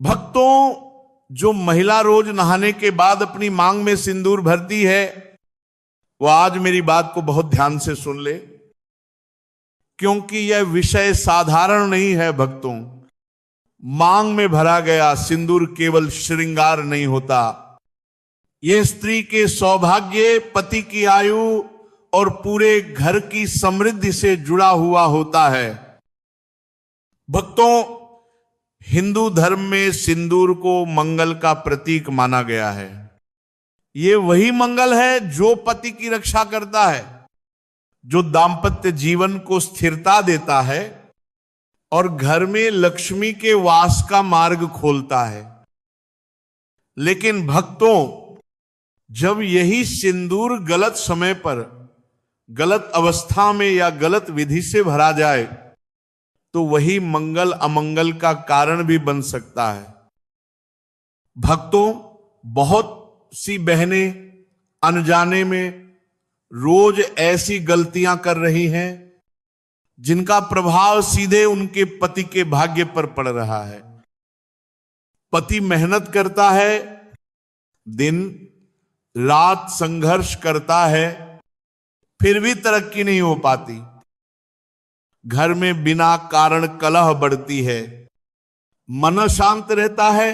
भक्तों, जो महिला रोज नहाने के बाद अपनी मांग में सिंदूर भरती है, वो आज मेरी बात को बहुत ध्यान से सुन ले, क्योंकि यह विषय साधारण नहीं है। भक्तों, मांग में भरा गया सिंदूर केवल श्रृंगार नहीं होता, यह स्त्री के सौभाग्य, पति की आयु और पूरे घर की समृद्धि से जुड़ा हुआ होता है। भक्तों, हिंदू धर्म में सिंदूर को मंगल का प्रतीक माना गया है। ये वही मंगल है जो पति की रक्षा करता है, जो दांपत्य जीवन को स्थिरता देता है और घर में लक्ष्मी के वास का मार्ग खोलता है। लेकिन भक्तों, जब यही सिंदूर गलत समय पर, गलत अवस्था में या गलत विधि से भरा जाए तो वही मंगल अमंगल का कारण भी बन सकता है। भक्तों, बहुत सी बहनें अनजाने में रोज ऐसी गलतियां कर रही हैं जिनका प्रभाव सीधे उनके पति के भाग्य पर पड़ रहा है। पति मेहनत करता है, दिन रात संघर्ष करता है, फिर भी तरक्की नहीं हो पाती। घर में बिना कारण कलह बढ़ती है, मन शांत रहता है,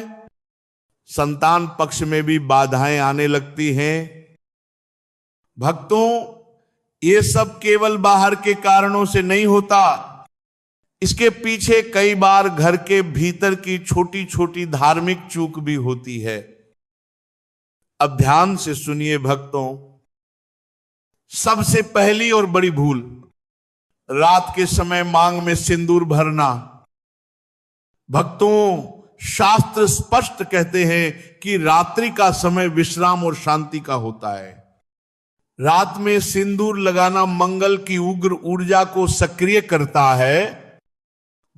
संतान पक्ष में भी बाधाएं आने लगती हैं। भक्तों, ये सब केवल बाहर के कारणों से नहीं होता, इसके पीछे कई बार घर के भीतर की छोटी छोटी धार्मिक चूक भी होती है। अब ध्यान से सुनिए भक्तों, सबसे पहली और बड़ी भूल, रात के समय मांग में सिंदूर भरना। भक्तों, शास्त्र स्पष्ट कहते हैं कि रात्रि का समय विश्राम और शांति का होता है। रात में सिंदूर लगाना मंगल की उग्र ऊर्जा को सक्रिय करता है,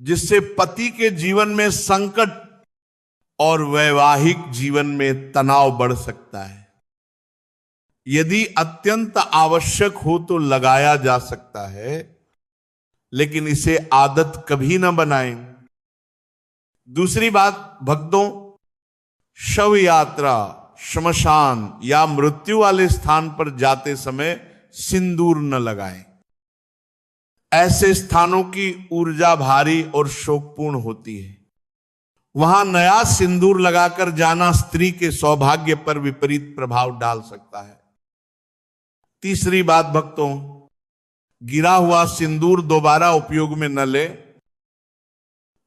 जिससे पति के जीवन में संकट और वैवाहिक जीवन में तनाव बढ़ सकता है। यदि अत्यंत आवश्यक हो तो लगाया जा सकता है, लेकिन इसे आदत कभी ना बनाएं। दूसरी बात भक्तों, शव यात्रा, श्मशान या मृत्यु वाले स्थान पर जाते समय सिंदूर न लगाएं। ऐसे स्थानों की ऊर्जा भारी और शोकपूर्ण होती है। वहां नया सिंदूर लगाकर जाना स्त्री के सौभाग्य पर विपरीत प्रभाव डाल सकता है। तीसरी बात भक्तों, गिरा हुआ सिंदूर दोबारा उपयोग में न ले।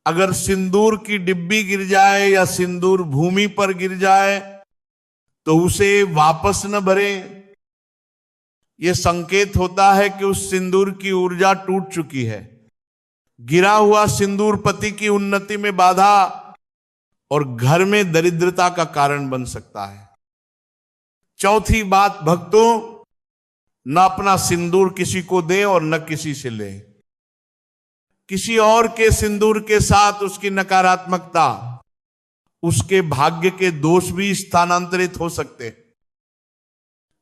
अगर सिंदूर की डिब्बी गिर जाए या सिंदूर भूमि पर गिर जाए तो उसे वापस न भरें। यह संकेत होता है कि उस सिंदूर की ऊर्जा टूट चुकी है। गिरा हुआ सिंदूर पति की उन्नति में बाधा और घर में दरिद्रता का कारण बन सकता है। चौथी बात भक्तों, न अपना सिंदूर किसी को दें और न किसी से लें। किसी और के सिंदूर के साथ उसकी नकारात्मकता, उसके भाग्य के दोष भी स्थानांतरित हो सकते हैं।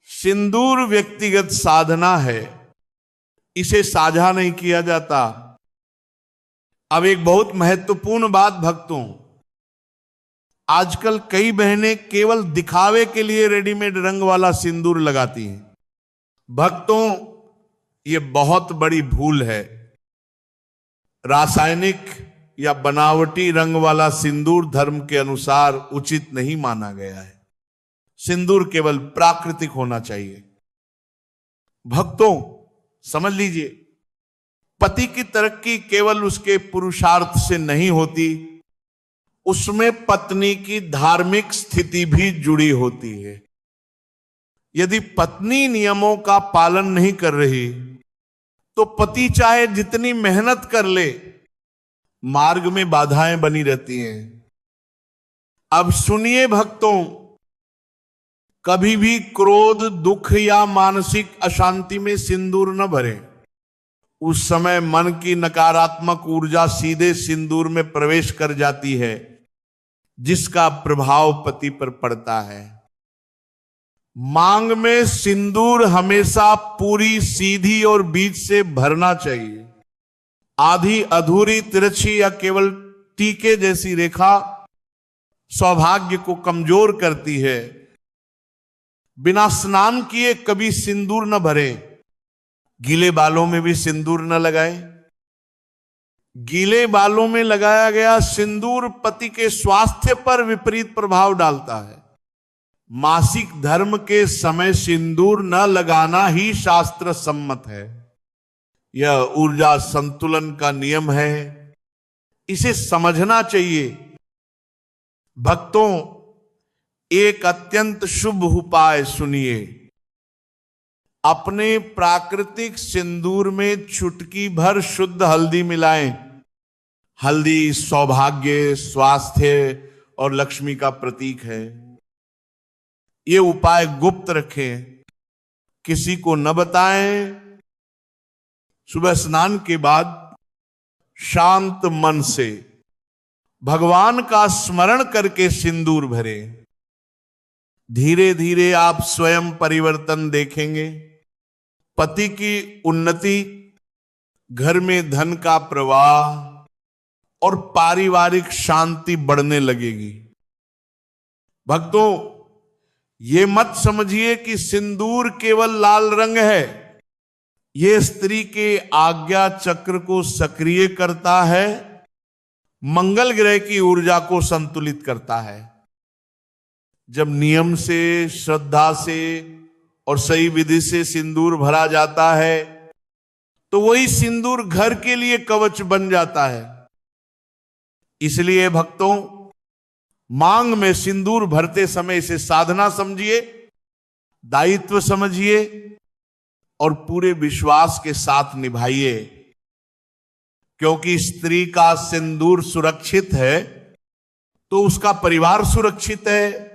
सिंदूर व्यक्तिगत साधना है, इसे साझा नहीं किया जाता। अब एक बहुत महत्वपूर्ण बात भक्तों, आजकल कई बहनें केवल दिखावे के लिए रेडीमेड रंग वाला सिंदूर लगाती हैं। भक्तों, यह बहुत बड़ी भूल है। रासायनिक या बनावटी रंग वाला सिंदूर धर्म के अनुसार उचित नहीं माना गया है। सिंदूर केवल प्राकृतिक होना चाहिए। भक्तों, समझ लीजिए, पति की तरक्की केवल उसके पुरुषार्थ से नहीं होती, उसमें पत्नी की धार्मिक स्थिति भी जुड़ी होती है। यदि पत्नी नियमों का पालन नहीं कर रही तो पति चाहे जितनी मेहनत कर ले, मार्ग में बाधाएं बनी रहती हैं। अब सुनिए भक्तों, कभी भी क्रोध, दुख या मानसिक अशांति में सिंदूर न भरें। उस समय मन की नकारात्मक ऊर्जा सीधे सिंदूर में प्रवेश कर जाती है, जिसका प्रभाव पति पर पड़ता है। मांग में सिंदूर हमेशा पूरी, सीधी और बीच से भरना चाहिए। आधी, अधूरी, तिरछी या केवल टीके जैसी रेखा सौभाग्य को कमजोर करती है। बिना स्नान किए कभी सिंदूर न भरे, गीले बालों में भी सिंदूर न लगाए। गीले बालों में लगाया गया सिंदूर पति के स्वास्थ्य पर विपरीत प्रभाव डालता है। मासिक धर्म के समय सिंदूर न लगाना ही शास्त्र सम्मत है। यह ऊर्जा संतुलन का नियम है, इसे समझना चाहिए। भक्तों, एक अत्यंत शुभ उपाय सुनिए। अपने प्राकृतिक सिंदूर में चुटकी भर शुद्ध हल्दी मिलाएं। हल्दी सौभाग्य, स्वास्थ्य और लक्ष्मी का प्रतीक है। ये उपाय गुप्त रखें, किसी को न बताएं। सुबह स्नान के बाद शांत मन से भगवान का स्मरण करके सिंदूर भरें। धीरे धीरे आप स्वयं परिवर्तन देखेंगे। पति की उन्नति, घर में धन का प्रवाह और पारिवारिक शांति बढ़ने लगेगी। भक्तों, ये मत समझिए कि सिंदूर केवल लाल रंग है। ये स्त्री के आज्ञा चक्र को सक्रिय करता है, मंगल ग्रह की ऊर्जा को संतुलित करता है। जब नियम से, श्रद्धा से और सही विधि से सिंदूर भरा जाता है तो वही सिंदूर घर के लिए कवच बन जाता है। इसलिए भक्तों, मांग में सिंदूर भरते समय इसे साधना समझिए, दायित्व समझिए और पूरे विश्वास के साथ निभाइए। क्योंकि स्त्री का सिंदूर सुरक्षित है तो उसका परिवार सुरक्षित है,